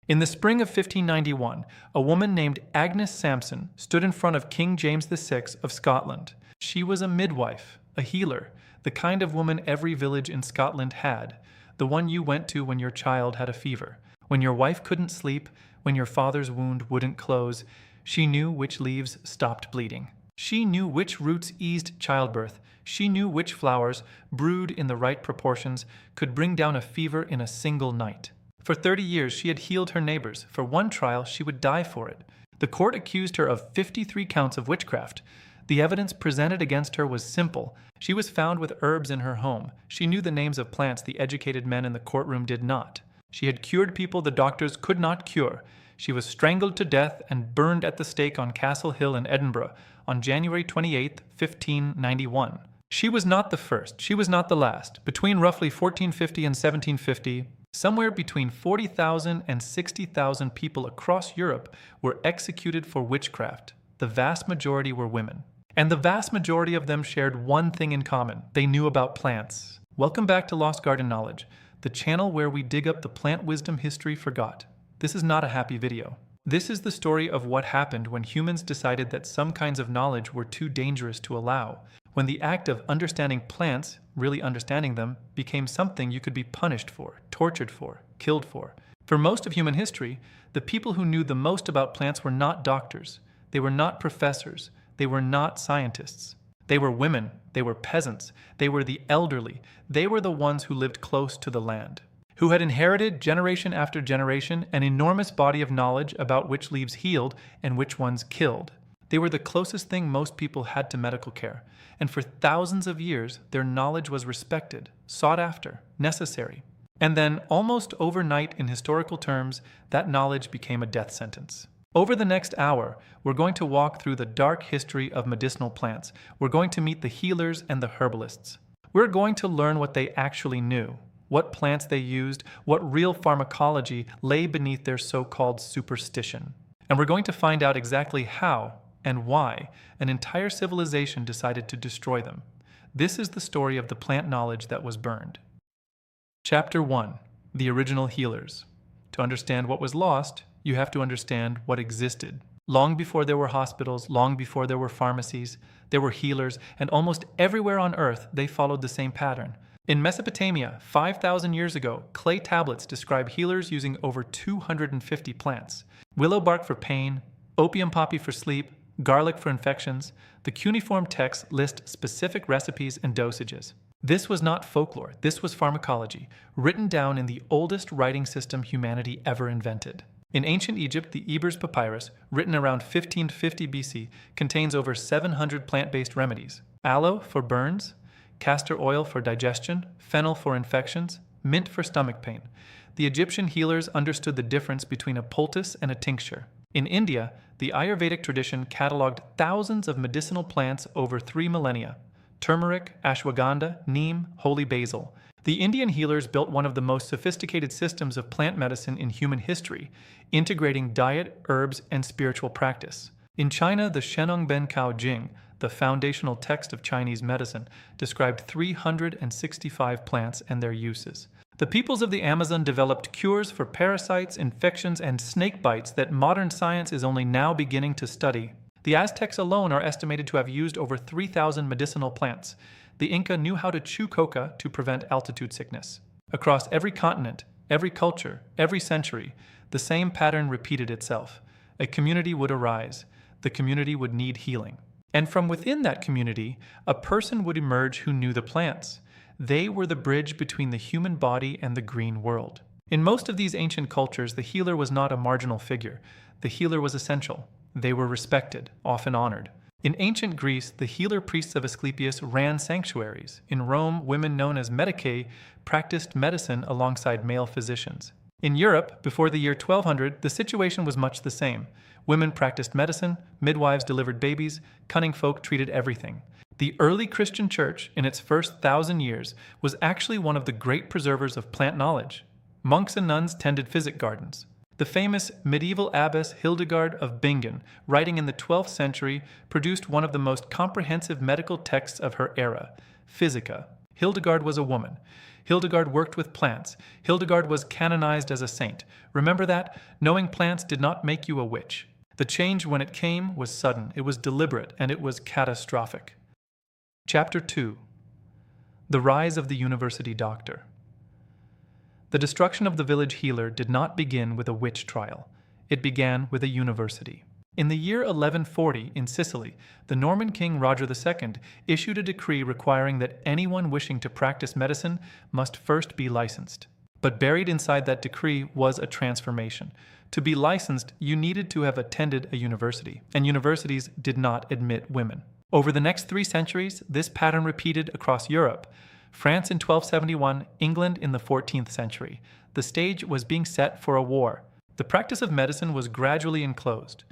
In the spring of 1591, a woman named Agnes Sampson stood in front of King James VI of Scotland. She was a midwife, a healer, the kind of woman every village in Scotland had, the one you went to when your child had a fever, when your wife couldn't sleep, when your father's wound wouldn't close. She knew which leaves stopped bleeding. She knew which roots eased childbirth. She knew which flowers, brewed in the right proportions, could bring down a fever in a single night. For 30 years she had healed her neighbors. For one trial she would die for it. The court accused her of 53 counts of witchcraft. The evidence presented against her was simple. She was found with herbs in her home. She knew the names of plants the educated men in the courtroom did not. She had cured people the doctors could not cure. She was strangled to death and burned at the stake on Castle Hill in Edinburgh on January 28, 1591. She was not the first. She was not the last. Between roughly 1450 and 1750, somewhere between 40,000 and 60,000 people across Europe were executed for witchcraft. The vast majority were women. And the vast majority of them shared one thing in common. They knew about plants. Welcome back to Lost Garden Knowledge, the channel where we dig up the plant wisdom history forgot. This is not a happy video. This is the story of what happened when humans decided that some kinds of knowledge were too dangerous to allow. When the act of understanding plants, really understanding them, became something you could be punished for, tortured for, killed for. For most of human history, the people who knew the most about plants were not doctors. They were not professors. They were not scientists. They were women. They were peasants. They were the elderly. They were the ones who lived close to the land, who had inherited generation after generation an enormous body of knowledge about which leaves healed and which ones killed. They were the closest thing most people had to medical care, and for thousands of years their knowledge was respected, sought after, necessary. And then, almost overnight in historical terms, that knowledge became a death sentence. Over the next hour, we're going to walk through the dark history of medicinal plants. We're going to meet the healers and the herbalists. We're going to learn what they actually knew, what plants they used, what real pharmacology lay beneath their so-called superstition. And we're going to find out exactly how and why an entire civilization decided to destroy them. This is the story of the plant knowledge that was burned. Chapter 1. The Original Healers. To understand what was lost, you have to understand what existed. Long before there were hospitals, long before there were pharmacies, there were healers, and almost everywhere on Earth they followed the same pattern. In Mesopotamia, 5,000 years ago, clay tablets describe healers using over 250 plants. Willow bark for pain, opium poppy for sleep, garlic for infections. The cuneiform texts list specific recipes and dosages. This was not folklore, this was pharmacology, written down in the oldest writing system humanity ever invented. In ancient Egypt, the Ebers Papyrus, written around 1550 BC, contains over 700 plant-based remedies. Aloe for burns, castor oil for digestion, fennel for infections, mint for stomach pain. The Egyptian healers understood the difference between a poultice and a tincture. In India, the Ayurvedic tradition cataloged thousands of medicinal plants over 3 millennia. Turmeric, ashwagandha, neem, holy basil. The Indian healers built one of the most sophisticated systems of plant medicine in human history, integrating diet, herbs, and spiritual practice. In China, the Shenong Ben Cao Jing, the foundational text of Chinese medicine, described 365 plants and their uses. The peoples of the Amazon developed cures for parasites, infections, and snake bites that modern science is only now beginning to study. The Aztecs alone are estimated to have used over 3,000 medicinal plants. The Inca knew how to chew coca to prevent altitude sickness. Across every continent, every culture, every century, the same pattern repeated itself. A community would arise. The community would need healing. And from within that community, a person would emerge who knew the plants. They were the bridge between the human body and the green world. In most of these ancient cultures, the healer was not a marginal figure. The healer was essential. They were respected, often honored. In ancient Greece, the healer priests of Asclepius ran sanctuaries. In Rome, women known as medicae practiced medicine alongside male physicians. In Europe, before the year 1200, the situation was much the same. Women practiced medicine, midwives delivered babies, cunning folk treated everything. The early Christian church, in its first 1,000 years, was actually one of the great preservers of plant knowledge. Monks and nuns tended physic gardens. The famous medieval abbess Hildegard of Bingen, writing in the 12th century, produced one of the most comprehensive medical texts of her era, Physica. Hildegard was a woman. Hildegard worked with plants. Hildegard was canonized as a saint. Remember that? Knowing plants did not make you a witch. The change, when it came, was sudden, it was deliberate, and it was catastrophic. Chapter 2. The Rise of the University Doctor. The destruction of the village healer did not begin with a witch trial. It began with a university. In the year 1140, in Sicily, the Norman king Roger II issued a decree requiring that anyone wishing to practice medicine must first be licensed. But buried inside that decree was a transformation. To be licensed, you needed to have attended a university, and universities did not admit women. Over the next 3 centuries, this pattern repeated across Europe. France in 1271, England in the 14th century. The stage was being set for a war. The practice of medicine was gradually enclosed,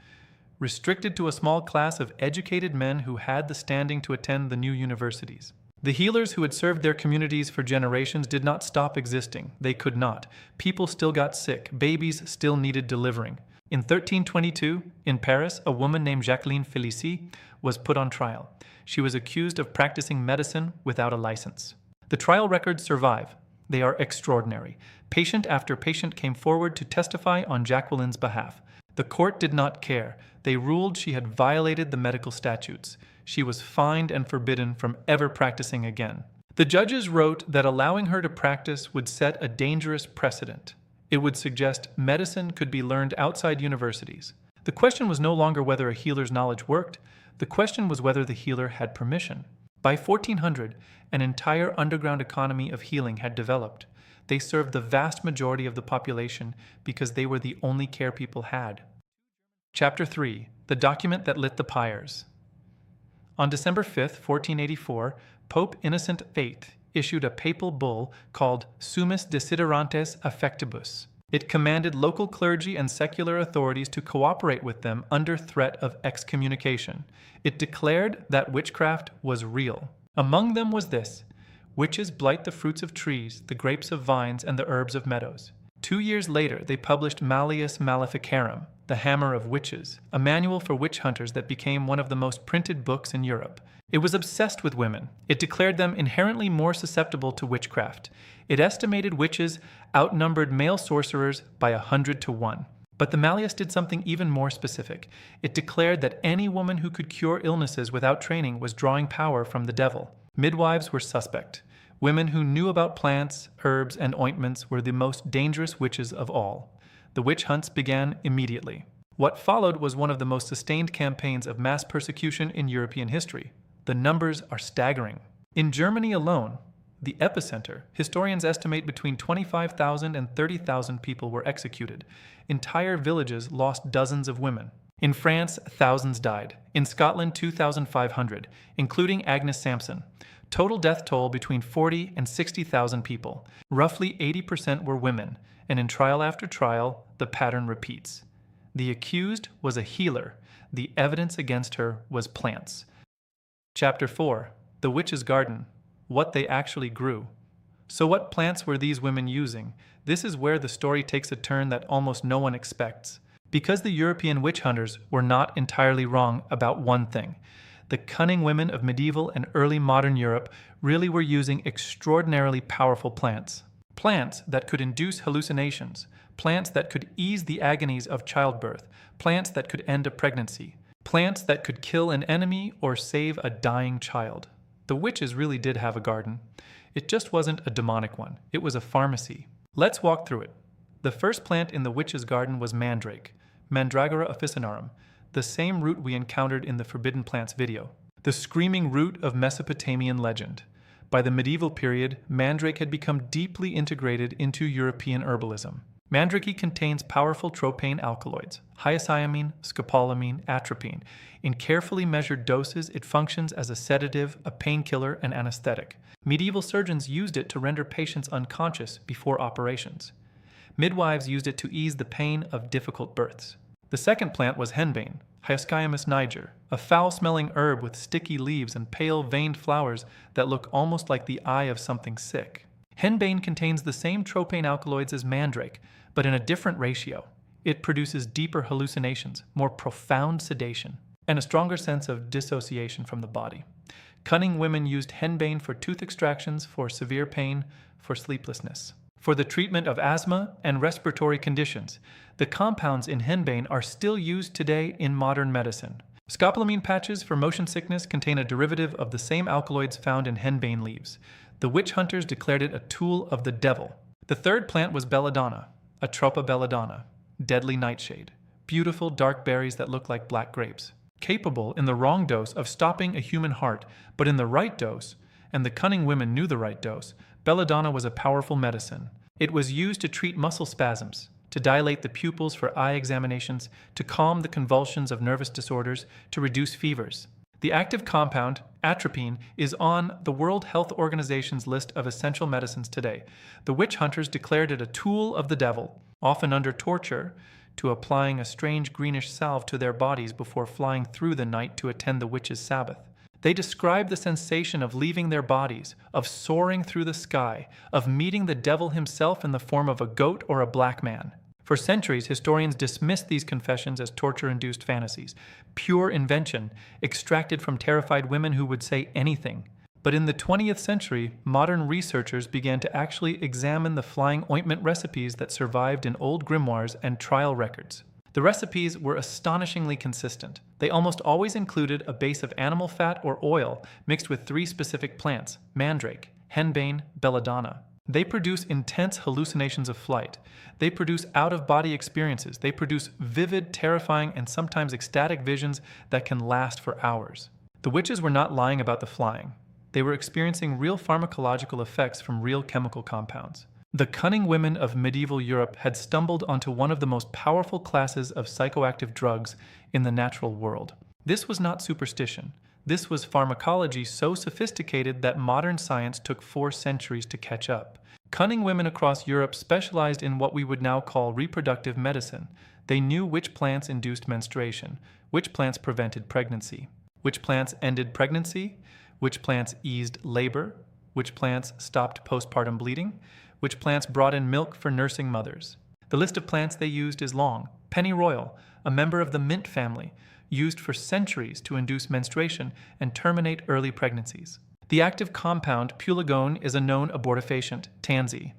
restricted to a small class of educated men who had the standing to attend the new universities. The healers who had served their communities for generations did not stop existing. They could not. People still got sick. Babies still needed delivering. In 1322, in Paris, a woman named Jacqueline Félicie was put on trial. She was accused of practicing medicine without a license. The trial records survive. They are extraordinary. Patient after patient came forward to testify on Jacqueline's behalf. The court did not care. They ruled she had violated the medical statutes. She was fined and forbidden from ever practicing again. The judges wrote that allowing her to practice would set a dangerous precedent. It would suggest medicine could be learned outside universities. The question was no longer whether a healer's knowledge worked. The question was whether the healer had permission. By 1400, an entire underground economy of healing had developed. They served the vast majority of the population because they were the only care people had. Chapter 3. The Document That Lit the Pyres. On December 5, 1484, Pope Innocent VIII issued a papal bull called Summis Desiderantes Affectibus. It commanded local clergy and secular authorities to cooperate with them under threat of excommunication. It declared that witchcraft was real. Among them was this: witches blight the fruits of trees, the grapes of vines, and the herbs of meadows. 2 years later, they published Malleus Maleficarum, the Hammer of Witches, a manual for witch hunters that became one of the most printed books in Europe. It was obsessed with women. It declared them inherently more susceptible to witchcraft. It estimated witches outnumbered male sorcerers by 100 to 1. But the Malleus did something even more specific. It declared that any woman who could cure illnesses without training was drawing power from the devil. Midwives were suspect. Women who knew about plants, herbs, and ointments were the most dangerous witches of all. The witch hunts began immediately. What followed was one of the most sustained campaigns of mass persecution in European history. The numbers are staggering. In Germany alone, the epicenter, historians estimate between 25,000 and 30,000 people were executed. Entire villages lost dozens of women. In France, thousands died. In Scotland, 2,500, including Agnes Sampson. Total death toll between 40 and 60,000 people. Roughly 80% were women, and in trial after trial, the pattern repeats. The accused was a healer. The evidence against her was plants. Chapter 4. The Witch's Garden. What they actually grew. So what plants were these women using? This is where the story takes a turn that almost no one expects. Because the European witch hunters were not entirely wrong about one thing. The cunning women of medieval and early modern Europe really were using extraordinarily powerful plants. Plants that could induce hallucinations. Plants that could ease the agonies of childbirth. Plants that could end a pregnancy. Plants that could kill an enemy or save a dying child. The witches really did have a garden. It just wasn't a demonic one. It was a pharmacy. Let's walk through it. The first plant in the witch's garden was mandrake, Mandragora officinarum, the same root we encountered in the Forbidden Plants video. The screaming root of Mesopotamian legend. By the medieval period, mandrake had become deeply integrated into European herbalism. Mandrake contains powerful tropane alkaloids, hyoscyamine, scopolamine, atropine. In carefully measured doses, it functions as a sedative, a painkiller, and anesthetic. Medieval surgeons used it to render patients unconscious before operations. Midwives used it to ease the pain of difficult births. The second plant was henbane, Hyoscyamus niger, a foul-smelling herb with sticky leaves and pale veined flowers that look almost like the eye of something sick. Henbane contains the same tropane alkaloids as mandrake, but in a different ratio. It produces deeper hallucinations, more profound sedation, and a stronger sense of dissociation from the body. Cunning women used henbane for tooth extractions, for severe pain, for sleeplessness. For the treatment of asthma and respiratory conditions, the compounds in henbane are still used today in modern medicine. Scopolamine patches for motion sickness contain a derivative of the same alkaloids found in henbane leaves. The witch hunters declared it a tool of the devil. The third plant was belladonna, Atropa belladonna, deadly nightshade, beautiful dark berries that look like black grapes. Capable in the wrong dose of stopping a human heart, but in the right dose, and the cunning women knew the right dose, belladonna was a powerful medicine. It was used to treat muscle spasms, to dilate the pupils for eye examinations, to calm the convulsions of nervous disorders, to reduce fevers. The active compound, atropine, is on the World Health Organization's list of essential medicines today. The witch hunters declared it a tool of the devil, often under torture, to applying a strange greenish salve to their bodies before flying through the night to attend the witch's Sabbath. They described the sensation of leaving their bodies, of soaring through the sky, of meeting the devil himself in the form of a goat or a black man. For centuries, historians dismissed these confessions as torture-induced fantasies, pure invention, extracted from terrified women who would say anything. But in the 20th century, modern researchers began to actually examine the flying ointment recipes that survived in old grimoires and trial records. The recipes were astonishingly consistent. They almost always included a base of animal fat or oil mixed with 3 specific plants: mandrake, henbane, belladonna. They produce intense hallucinations of flight. They produce out-of-body experiences. They produce vivid, terrifying, and sometimes ecstatic visions that can last for hours. The witches were not lying about the flying. They were experiencing real pharmacological effects from real chemical compounds. The cunning women of medieval Europe had stumbled onto one of the most powerful classes of psychoactive drugs in the natural world. This was not superstition. This was pharmacology so sophisticated that modern science took 4 centuries to catch up. Cunning women across Europe specialized in what we would now call reproductive medicine. They knew which plants induced menstruation, which plants prevented pregnancy, which plants ended pregnancy, which plants eased labor, which plants stopped postpartum bleeding, which plants brought in milk for nursing mothers. The list of plants they used is long. Pennyroyal, a member of the mint family, used for centuries to induce menstruation and terminate early pregnancies. The active compound pulegone is a known abortifacient, tansy,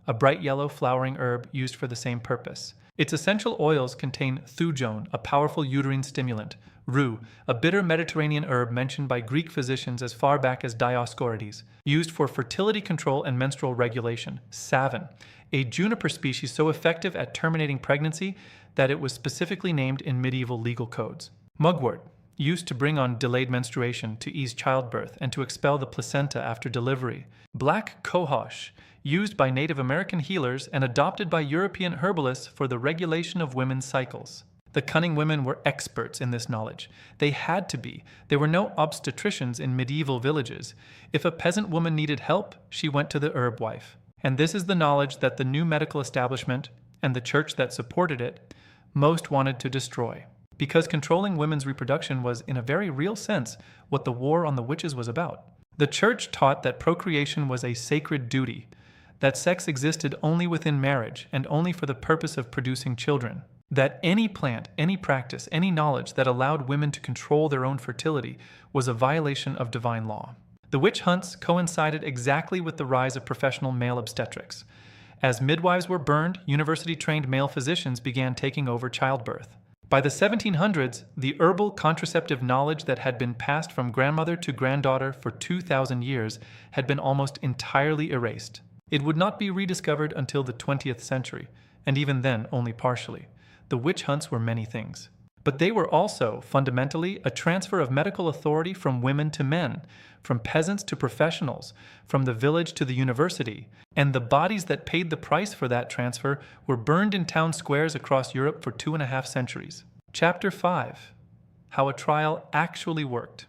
a bright yellow flowering herb used for the same purpose. Its essential oils contain thujone, a powerful uterine stimulant, rue, a bitter Mediterranean herb mentioned by Greek physicians as far back as Dioscorides, used for fertility control and menstrual regulation, savin, a juniper species so effective at terminating pregnancy that it was specifically named in medieval legal codes. Mugwort, used to bring on delayed menstruation, to ease childbirth, and to expel the placenta after delivery. Black cohosh, used by Native American healers and adopted by European herbalists for the regulation of women's cycles. The cunning women were experts in this knowledge. They had to be. There were no obstetricians in medieval villages. If a peasant woman needed help, she went to the herb wife. And this is the knowledge that the new medical establishment, and the church that supported it, most wanted to destroy. Because controlling women's reproduction was, in a very real sense, what the war on the witches was about. The church taught that procreation was a sacred duty, that sex existed only within marriage and only for the purpose of producing children, that any plant, any practice, any knowledge that allowed women to control their own fertility was a violation of divine law. The witch hunts coincided exactly with the rise of professional male obstetrics. As midwives were burned, university-trained male physicians began taking over childbirth. By the 1700s, the herbal contraceptive knowledge that had been passed from grandmother to granddaughter for 2,000 years had been almost entirely erased. It would not be rediscovered until the 20th century, and even then only partially. The witch hunts were many things. But they were also, fundamentally, a transfer of medical authority from women to men, from peasants to professionals, from the village to the university, and the bodies that paid the price for that transfer were burned in town squares across Europe for 2.5 centuries. Chapter 5. How a trial actually worked.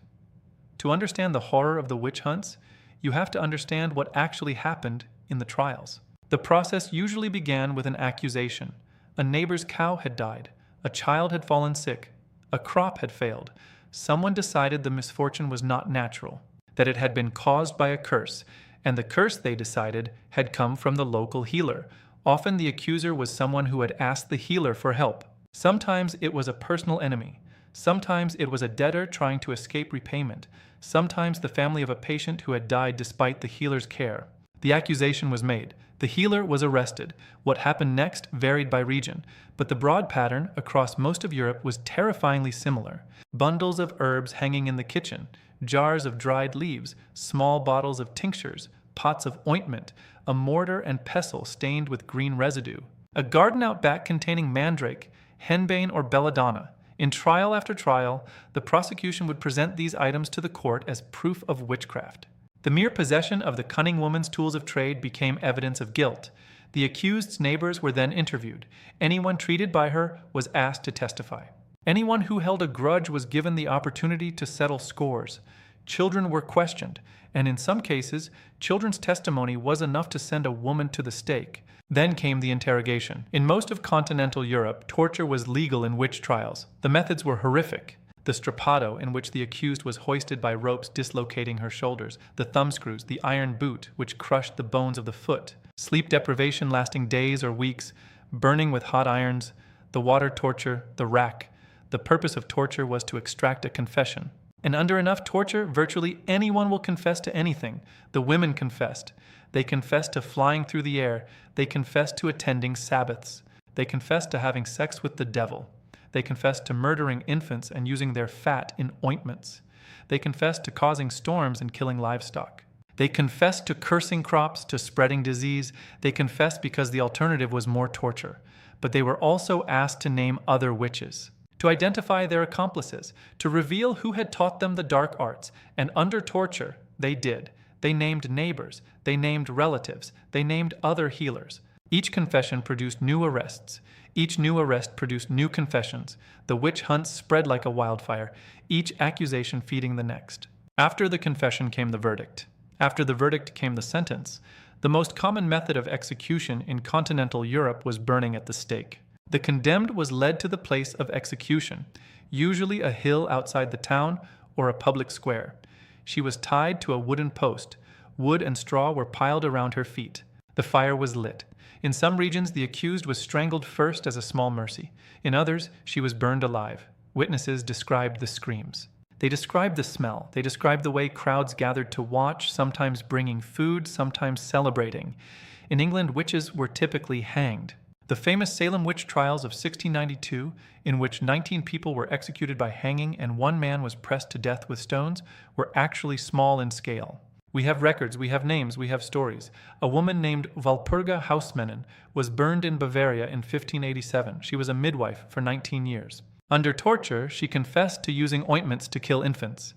To understand the horror of the witch hunts, you have to understand what actually happened in the trials. The process usually began with an accusation. A neighbor's cow had died. A child had fallen sick. A crop had failed. Someone decided the misfortune was not natural, that it had been caused by a curse, and the curse, they decided, had come from the local healer. Often the accuser was someone who had asked the healer for help. Sometimes it was a personal enemy, Sometimes it was a debtor trying to escape repayment, sometimes the family of a patient who had died despite the healer's care. The accusation was made. The healer was arrested. What happened next varied by region, but the broad pattern across most of Europe was terrifyingly similar. Bundles of herbs hanging in the kitchen, jars of dried leaves, small bottles of tinctures, pots of ointment, a mortar and pestle stained with green residue, a garden out back containing mandrake, henbane, or belladonna. In trial after trial, the prosecution would present these items to the court as proof of witchcraft. The mere possession of the cunning woman's tools of trade became evidence of guilt. The accused's neighbors were then interviewed. Anyone treated by her was asked to testify. Anyone who held a grudge was given the opportunity to settle scores. Children were questioned, and in some cases, children's testimony was enough to send a woman to the stake. Then came the interrogation. In most of continental Europe, torture was legal in witch trials. The methods were horrific. The strappado, in which the accused was hoisted by ropes dislocating her shoulders, the thumbscrews, the iron boot, which crushed the bones of the foot, sleep deprivation lasting days or weeks, burning with hot irons, the water torture, the rack. The purpose of torture was to extract a confession. And under enough torture, virtually anyone will confess to anything. The women confessed. They confessed to flying through the air. They confessed to attending Sabbaths. They confessed to having sex with the devil. They confessed to murdering infants and using their fat in ointments. They confessed to causing storms and killing livestock. They confessed to cursing crops, to spreading disease. They confessed because the alternative was more torture. But they were also asked to name other witches, to identify their accomplices, to reveal who had taught them the dark arts, and under torture, they did. They named neighbors, they named relatives, they named other healers. Each confession produced new arrests. Each new arrest produced new confessions. The witch hunts spread like a wildfire, each accusation feeding the next. After the confession came the verdict. After the verdict came the sentence. The most common method of execution in continental Europe was burning at the stake. The condemned was led to the place of execution, usually a hill outside the town or a public square. She was tied to a wooden post. Wood and straw were piled around her feet. The fire was lit. In some regions, the accused was strangled first as a small mercy. In others, she was burned alive. Witnesses described the screams. They described the smell. They described the way crowds gathered to watch, sometimes bringing food, sometimes celebrating. In England, witches were typically hanged. The famous Salem witch trials of 1692, in which 19 people were executed by hanging and one man was pressed to death with stones, were actually small in scale. We have records, we have names, we have stories. A woman named Walpurga Hausmannen was burned in Bavaria in 1587. She was a midwife for 19 years. Under torture, she confessed to using ointments to kill infants.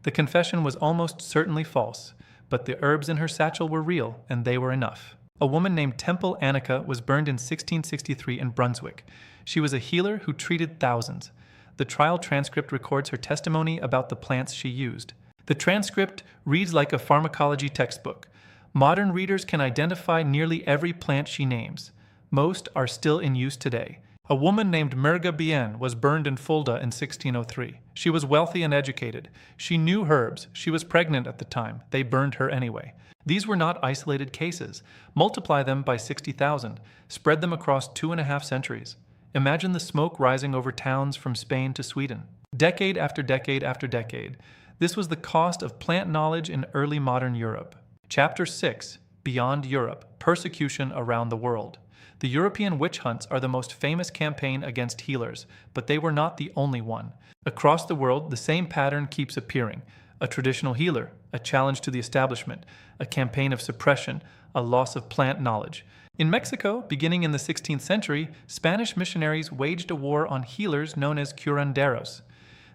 The confession was almost certainly false, but the herbs in her satchel were real, and they were enough. A woman named Temple Annika was burned in 1663 in Brunswick. She was a healer who treated thousands. The trial transcript records her testimony about the plants she used. The transcript reads like a pharmacology textbook. Modern readers can identify nearly every plant she names. Most are still in use today. A woman named Merga Bien was burned in Fulda in 1603. She was wealthy and educated. She knew herbs. She was pregnant at the time. They burned her anyway. These were not isolated cases. Multiply them by 60,000. Spread them across 2.5 centuries. Imagine the smoke rising over towns from Spain to Sweden. Decade after decade after decade. This was the cost of plant knowledge in early modern Europe. Chapter 6, Beyond Europe, Persecution Around the World. The European witch hunts are the most famous campaign against healers, but they were not the only one. Across the world, the same pattern keeps appearing. A traditional healer, a challenge to the establishment, a campaign of suppression, a loss of plant knowledge. In Mexico, beginning in the 16th century, Spanish missionaries waged a war on healers known as curanderos.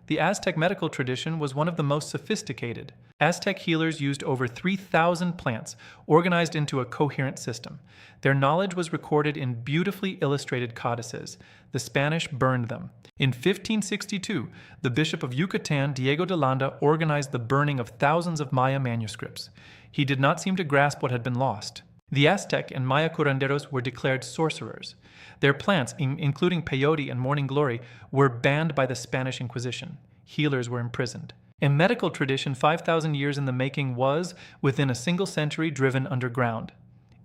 The Aztec medical tradition was one of the most sophisticated. Aztec healers used over 3,000 plants, organized into a coherent system. Their knowledge was recorded in beautifully illustrated codices. The Spanish burned them. In 1562, the Bishop of Yucatan, Diego de Landa, organized the burning of thousands of Maya manuscripts. He did not seem to grasp what had been lost. The Aztec and Maya curanderos were declared sorcerers. Their plants, including peyote and morning glory, were banned by the Spanish Inquisition. Healers were imprisoned. A medical tradition 5,000 years in the making was, within a single century, driven underground.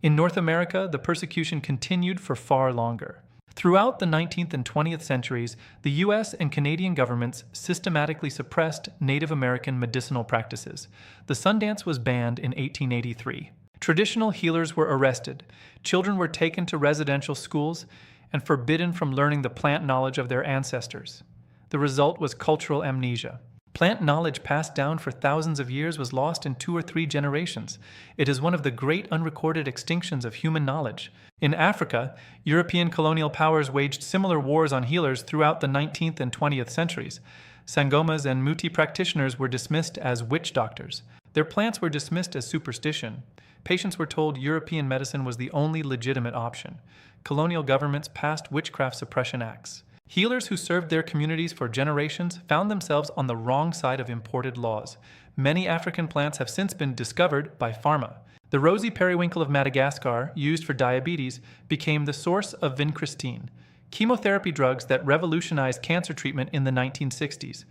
In North America, the persecution continued for far longer. Throughout the 19th and 20th centuries, the US and Canadian governments systematically suppressed Native American medicinal practices. The Sundance was banned in 1883. Traditional healers were arrested, children were taken to residential schools, and forbidden from learning the plant knowledge of their ancestors. The result was cultural amnesia. Plant knowledge passed down for thousands of years was lost in 2 or 3 generations. It is one of the great unrecorded extinctions of human knowledge. In Africa, European colonial powers waged similar wars on healers throughout the 19th and 20th centuries. Sangomas and Muti practitioners were dismissed as witch doctors. Their plants were dismissed as superstition. Patients were told European medicine was the only legitimate option. Colonial governments passed witchcraft suppression acts. Healers who served their communities for generations found themselves on the wrong side of imported laws. Many African plants have since been discovered by pharma. The rosy periwinkle of Madagascar, used for diabetes, became the source of vincristine, chemotherapy drugs that revolutionized cancer treatment in the 1960s.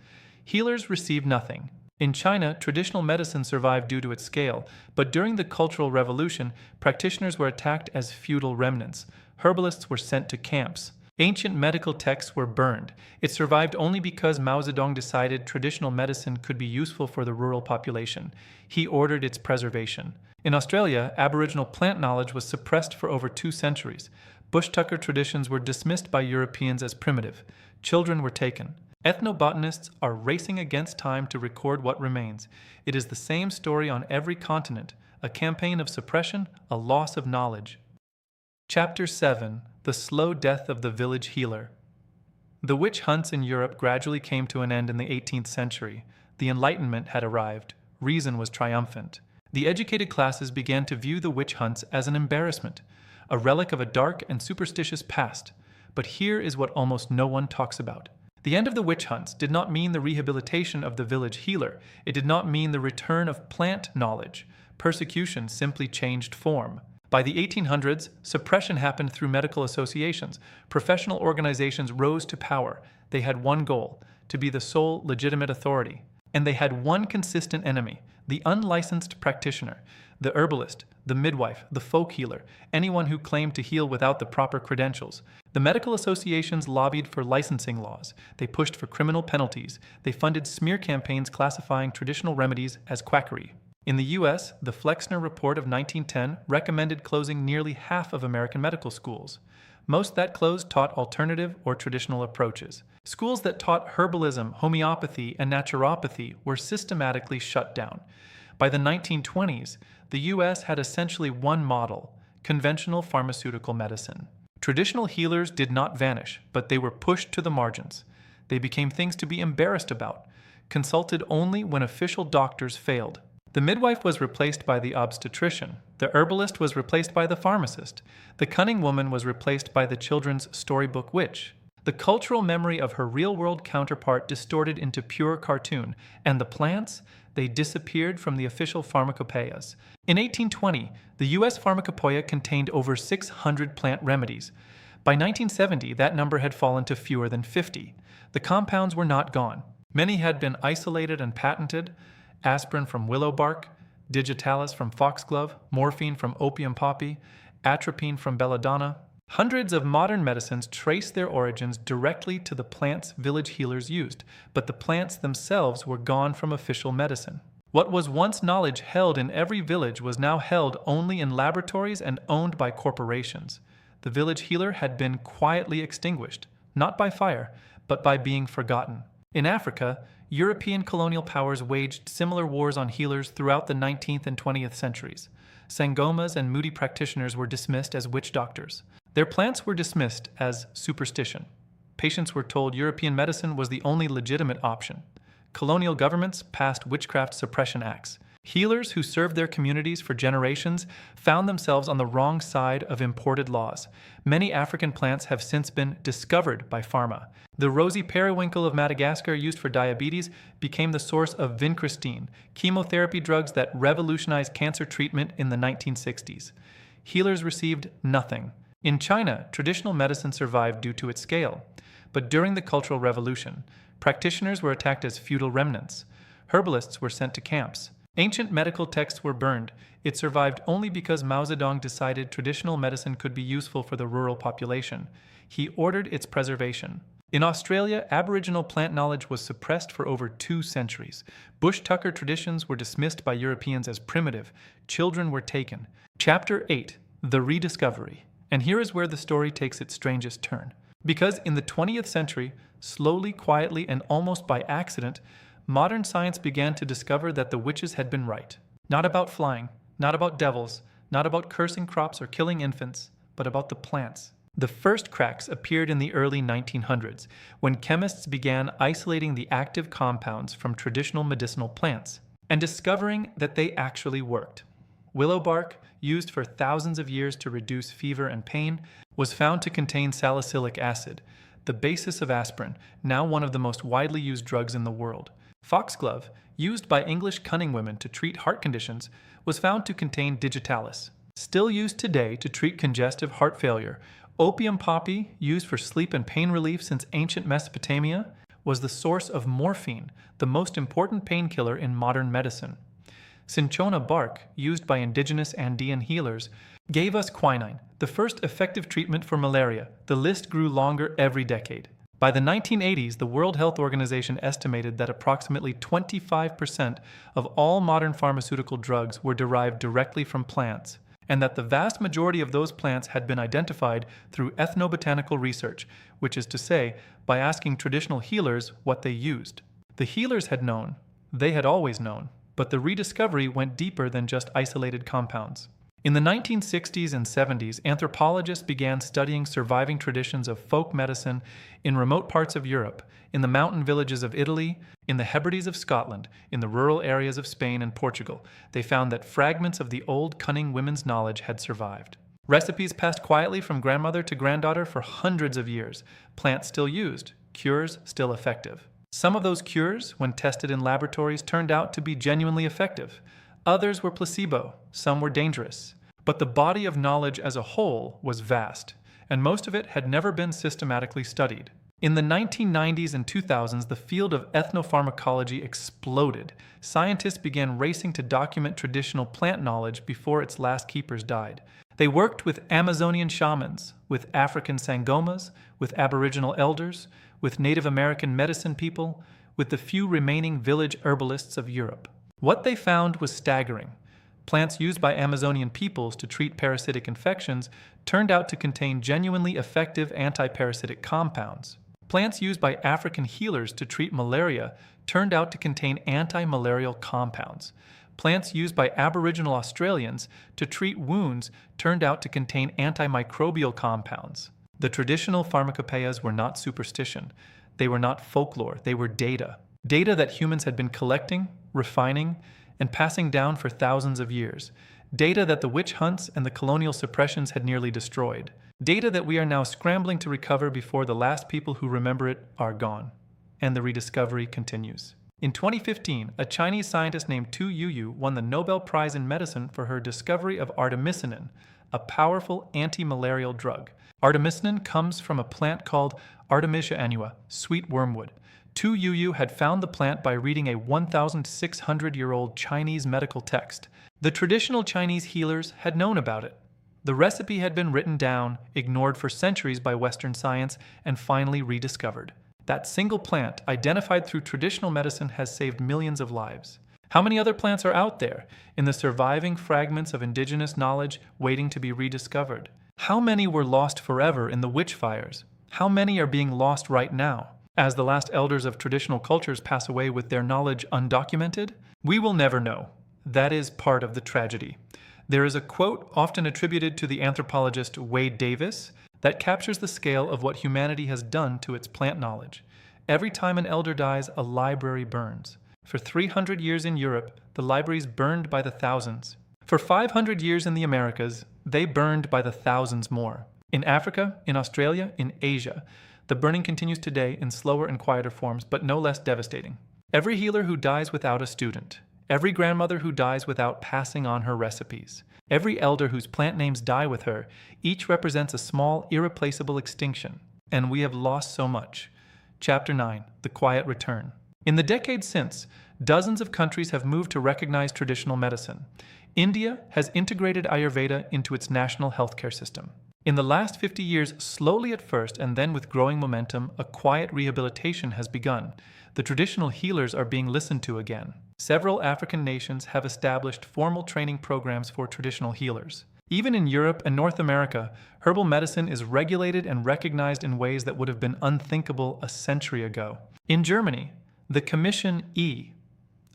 Healers received nothing. In China, traditional medicine survived due to its scale, but during the Cultural Revolution, practitioners were attacked as feudal remnants. Herbalists were sent to camps. Ancient medical texts were burned. It survived only because Mao Zedong decided traditional medicine could be useful for the rural population. He ordered its preservation. In Australia, Aboriginal plant knowledge was suppressed for over 2 centuries. Bush tucker traditions were dismissed by Europeans as primitive. Children were taken. Ethnobotanists are racing against time to record what remains. It is the same story on every continent, a campaign of suppression, a loss of knowledge. Chapter 7. The Slow Death of the Village Healer. The witch hunts in Europe gradually came to an end in the 18th century. The Enlightenment had arrived. Reason was triumphant. The educated classes began to view the witch hunts as an embarrassment, a relic of a dark and superstitious past. But here is what almost no one talks about. The end of the witch hunts did not mean the rehabilitation of the village healer. It did not mean the return of plant knowledge. Persecution simply changed form. By the 1800s, suppression happened through medical associations. Professional organizations rose to power. They had one goal: to be the sole legitimate authority. And they had one consistent enemy: the unlicensed practitioner, the herbalist, the midwife, the folk healer, anyone who claimed to heal without the proper credentials. The medical associations lobbied for licensing laws. They pushed for criminal penalties. They funded smear campaigns classifying traditional remedies as quackery. In the U.S., the Flexner Report of 1910 recommended closing nearly half of American medical schools. Most that closed taught alternative or traditional approaches. Schools that taught herbalism, homeopathy, and naturopathy were systematically shut down. By the 1920s, the U.S. had essentially one model: conventional pharmaceutical medicine. Traditional healers did not vanish, but they were pushed to the margins. They became things to be embarrassed about, consulted only when official doctors failed. The midwife was replaced by the obstetrician. The herbalist was replaced by the pharmacist. The cunning woman was replaced by the children's storybook witch. The cultural memory of her real-world counterpart distorted into pure cartoon, and the plants, they disappeared from the official pharmacopoeias. In 1820, the U.S. pharmacopoeia contained over 600 plant remedies. By 1970, that number had fallen to fewer than 50. The compounds were not gone. Many had been isolated and patented: aspirin from willow bark, digitalis from foxglove, morphine from opium poppy, atropine from belladonna. Hundreds of modern medicines trace their origins directly to the plants village healers used, but the plants themselves were gone from official medicine. What was once knowledge held in every village was now held only in laboratories and owned by corporations. The village healer had been quietly extinguished, not by fire, but by being forgotten. In Africa, European colonial powers waged similar wars on healers throughout the 19th and 20th centuries. Sangomas and Muti practitioners were dismissed as witch doctors. Their plants were dismissed as superstition. Patients were told European medicine was the only legitimate option. Colonial governments passed witchcraft suppression acts. Healers who served their communities for generations found themselves on the wrong side of imported laws. Many African plants have since been discovered by pharma. The rosy periwinkle of Madagascar, used for diabetes, became the source of vincristine, chemotherapy drugs that revolutionized cancer treatment in the 1960s. Healers received nothing. In China, traditional medicine survived due to its scale. But during the Cultural Revolution, practitioners were attacked as feudal remnants. Herbalists were sent to camps. Ancient medical texts were burned. It survived only because Mao Zedong decided traditional medicine could be useful for the rural population. he ordered its preservation. In Australia, Aboriginal plant knowledge was suppressed for over 2 centuries. Bush tucker traditions were dismissed by Europeans as primitive. Children were taken. Chapter 8. The Rediscovery. And here is where the story takes its strangest turn. Because in the 20th century, slowly, quietly, and almost by accident, modern science began to discover that the witches had been right. Not about flying, not about devils, not about cursing crops or killing infants, but about the plants. The first cracks appeared in the early 1900s, when chemists began isolating the active compounds from traditional medicinal plants and discovering that they actually worked. Willow bark, used for thousands of years to reduce fever and pain, was found to contain salicylic acid, the basis of aspirin, now one of the most widely used drugs in the world. Foxglove, used by English cunning women to treat heart conditions, was found to contain digitalis. Still used today to treat congestive heart failure, opium poppy, used for sleep and pain relief since ancient Mesopotamia, was the source of morphine, the most important painkiller in modern medicine. Cinchona bark, used by indigenous Andean healers, gave us quinine, the first effective treatment for malaria. The list grew longer every decade. By the 1980s, the World Health Organization estimated that approximately 25% of all modern pharmaceutical drugs were derived directly from plants, and that the vast majority of those plants had been identified through ethnobotanical research, which is to say, by asking traditional healers what they used. The healers had known, they had always known, but the rediscovery went deeper than just isolated compounds. In the 1960s and 70s, anthropologists began studying surviving traditions of folk medicine in remote parts of Europe, in the mountain villages of Italy, in the Hebrides of Scotland, in the rural areas of Spain and Portugal. They found that fragments of the old cunning women's knowledge had survived. Recipes passed quietly from grandmother to granddaughter for hundreds of years. Plants still used, cures still effective. Some of those cures, when tested in laboratories, turned out to be genuinely effective. Others were placebo, some were dangerous. But the body of knowledge as a whole was vast, and most of it had never been systematically studied. In the 1990s and 2000s, the field of ethnopharmacology exploded. Scientists began racing to document traditional plant knowledge before its last keepers died. They worked with Amazonian shamans, with African sangomas, with Aboriginal elders, with Native American medicine people, with the few remaining village herbalists of Europe. What they found was staggering. Plants used by Amazonian peoples to treat parasitic infections turned out to contain genuinely effective anti-parasitic compounds. Plants used by African healers to treat malaria turned out to contain anti-malarial compounds. Plants used by Aboriginal Australians to treat wounds turned out to contain antimicrobial compounds. The traditional pharmacopoeias were not superstition. They were not folklore. They were data. Data that humans had been collecting, refining, and passing down for thousands of years. Data that the witch hunts and the colonial suppressions had nearly destroyed. Data that we are now scrambling to recover before the last people who remember it are gone. And the rediscovery continues. In 2015, a Chinese scientist named Tu Youyou won the Nobel Prize in Medicine for her discovery of artemisinin, a powerful anti-malarial drug. Artemisinin comes from a plant called Artemisia annua, sweet wormwood. Tu Youyou had found the plant by reading a 1,600-year-old Chinese medical text. The traditional Chinese healers had known about it. The recipe had been written down, ignored for centuries by Western science, and finally rediscovered. That single plant, identified through traditional medicine, has saved millions of lives. How many other plants are out there, in the surviving fragments of indigenous knowledge waiting to be rediscovered? How many were lost forever in the witch fires? How many are being lost right now? As the last elders of traditional cultures pass away with their knowledge undocumented? We will never know. That is part of the tragedy. There is a quote often attributed to the anthropologist Wade Davis that captures the scale of what humanity has done to its plant knowledge. Every time an elder dies, a library burns. For 300 years in Europe, the libraries burned by the thousands. For 500 years in the Americas, they burned by the thousands more. In Africa, in Australia, in Asia, the burning continues today in slower and quieter forms, but no less devastating. Every healer who dies without a student, every grandmother who dies without passing on her recipes, every elder whose plant names die with her, each represents a small, irreplaceable extinction. And we have lost so much. Chapter 9, The Quiet Return. In the decades since, dozens of countries have moved to recognize traditional medicine. India has integrated Ayurveda into its national healthcare system. In the last 50 years, slowly at first and then with growing momentum, a quiet rehabilitation has begun. The traditional healers are being listened to again. Several African nations have established formal training programs for traditional healers. Even in Europe and North America, herbal medicine is regulated and recognized in ways that would have been unthinkable a century ago. In Germany, the Commission E,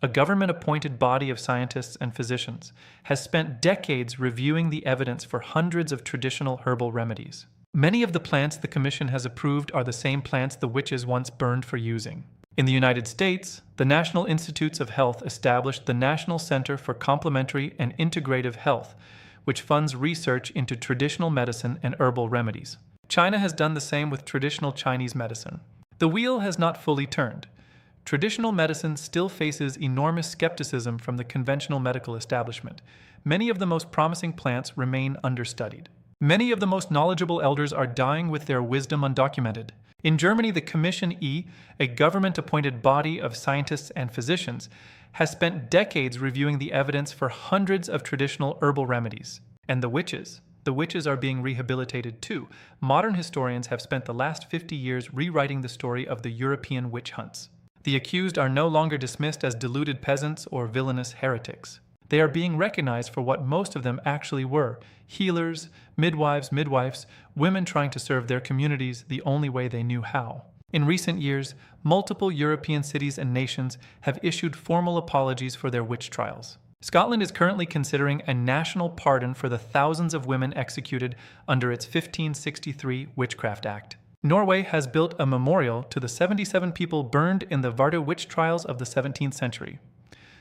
a government-appointed body of scientists and physicians, has spent decades reviewing the evidence for hundreds of traditional herbal remedies. Many of the plants the Commission has approved are the same plants the witches once burned for using. In the United States, the National Institutes of Health established the National Center for Complementary and Integrative Health, which funds research into traditional medicine and herbal remedies. China has done the same with traditional Chinese medicine. The wheel has not fully turned. Traditional medicine still faces enormous skepticism from the conventional medical establishment. Many of the most promising plants remain understudied. Many of the most knowledgeable elders are dying with their wisdom undocumented. In Germany, the Commission E, a government-appointed body of scientists and physicians, has spent decades reviewing the evidence for hundreds of traditional herbal remedies. And the witches are being rehabilitated too. Modern historians have spent the last 50 years rewriting the story of the European witch hunts. The accused are no longer dismissed as deluded peasants or villainous heretics. They are being recognized for what most of them actually were: healers, midwives, women trying to serve their communities the only way they knew how. In recent years, multiple European cities and nations have issued formal apologies for their witch trials. Scotland is currently considering a national pardon for the thousands of women executed under its 1563 Witchcraft Act. Norway has built a memorial to the 77 people burned in the Vardø witch trials of the 17th century.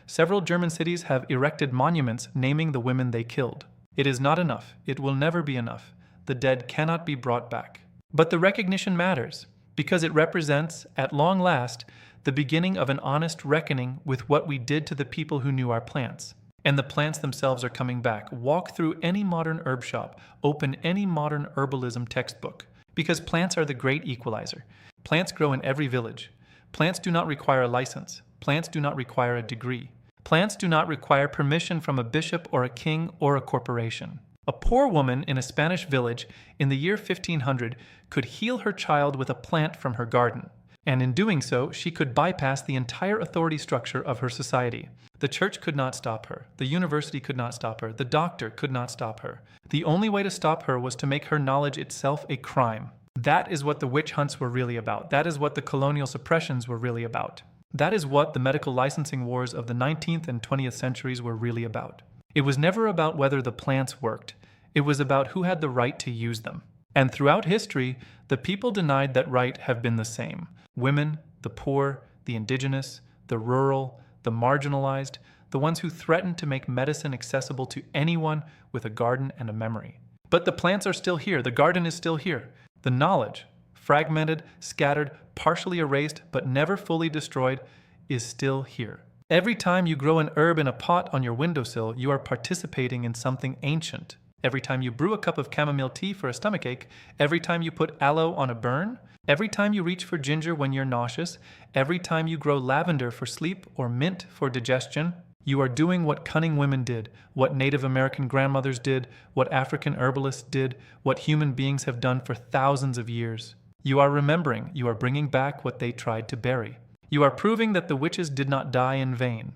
Several German cities have erected monuments naming the women they killed. It is not enough. It will never be enough. The dead cannot be brought back. But the recognition matters, because it represents, at long last, the beginning of an honest reckoning with what we did to the people who knew our plants. And the plants themselves are coming back. Walk through any modern herb shop, open any modern herbalism textbook. Because plants are the great equalizer. Plants grow in every village. Plants do not require a license. Plants do not require a degree. Plants do not require permission from a bishop or a king or a corporation. A poor woman in a Spanish village in the year 1500 could heal her child with a plant from her garden. And in doing so, she could bypass the entire authority structure of her society. The church could not stop her. The university could not stop her. The doctor could not stop her. The only way to stop her was to make her knowledge itself a crime. That is what the witch hunts were really about. That is what the colonial suppressions were really about. That is what the medical licensing wars of the 19th and 20th centuries were really about. It was never about whether the plants worked. It was about who had the right to use them. And throughout history, the people denied that right have been the same. Women, the poor, the indigenous, the rural, the marginalized, the ones who threatened to make medicine accessible to anyone with a garden and a memory. But the plants are still here. The garden is still here. The knowledge, fragmented, scattered, partially erased, but never fully destroyed, is still here. Every time you grow an herb in a pot on your windowsill, you are participating in something ancient. Every time you brew a cup of chamomile tea for a stomachache, every time you put aloe on a burn, every time you reach for ginger when you're nauseous, every time you grow lavender for sleep or mint for digestion, you are doing what cunning women did, what Native American grandmothers did, what African herbalists did, what human beings have done for thousands of years. You are remembering, you are bringing back what they tried to bury. You are proving that the witches did not die in vain.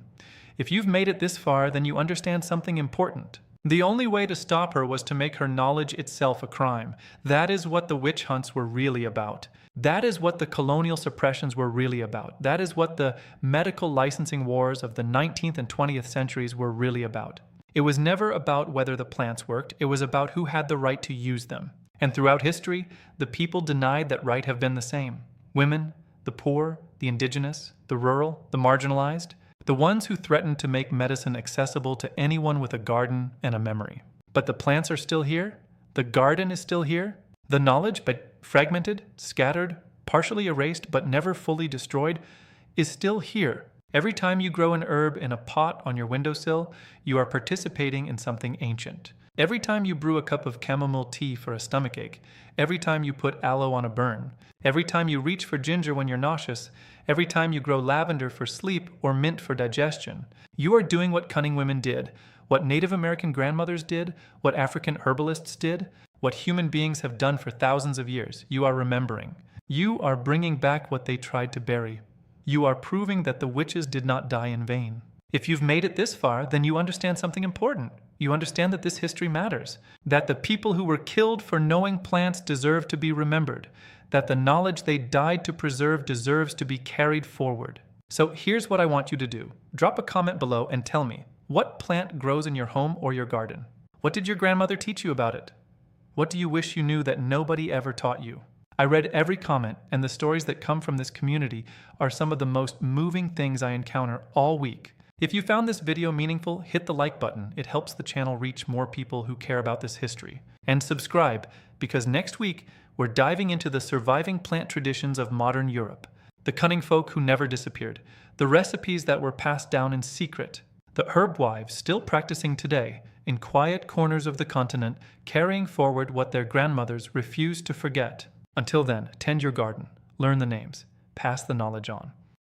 If you've made it this far, then you understand something important. The only way to stop her was to make her knowledge itself a crime. That is what the witch hunts were really about. That is what the colonial suppressions were really about. That is what the medical licensing wars of the 19th and 20th centuries were really about. It was never about whether the plants worked. It was about who had the right to use them. And throughout history, the people denied that right have been the same. Women, the poor, the indigenous, the rural, the marginalized, the ones who threatened to make medicine accessible to anyone with a garden and a memory. But the plants are still here. The garden is still here. The knowledge, but fragmented, scattered, partially erased, but never fully destroyed, is still here. Every time you grow an herb in a pot on your windowsill, you are participating in something ancient. Every time you brew a cup of chamomile tea for a stomachache, every time you put aloe on a burn, every time you reach for ginger when you're nauseous, every time you grow lavender for sleep or mint for digestion, you are doing what cunning women did, What Native American grandmothers did, what African herbalists did, what human beings have done for thousands of years, you are remembering. You are bringing back what they tried to bury. You are proving that the witches did not die in vain. If you've made it this far, then you understand something important. You understand that this history matters, that the people who were killed for knowing plants deserve to be remembered, that the knowledge they died to preserve deserves to be carried forward. So here's what I want you to do. Drop a comment below and tell me, what plant grows in your home or your garden? What did your grandmother teach you about it? What do you wish you knew that nobody ever taught you? I read every comment, and the stories that come from this community are some of the most moving things I encounter all week. If you found this video meaningful, hit the like button. It helps the channel reach more people who care about this history. And subscribe, because next week, we're diving into the surviving plant traditions of modern Europe, the cunning folk who never disappeared, the recipes that were passed down in secret, the herb wives still practicing today in quiet corners of the continent, carrying forward what their grandmothers refused to forget. Until then, tend your garden, learn the names, pass the knowledge on.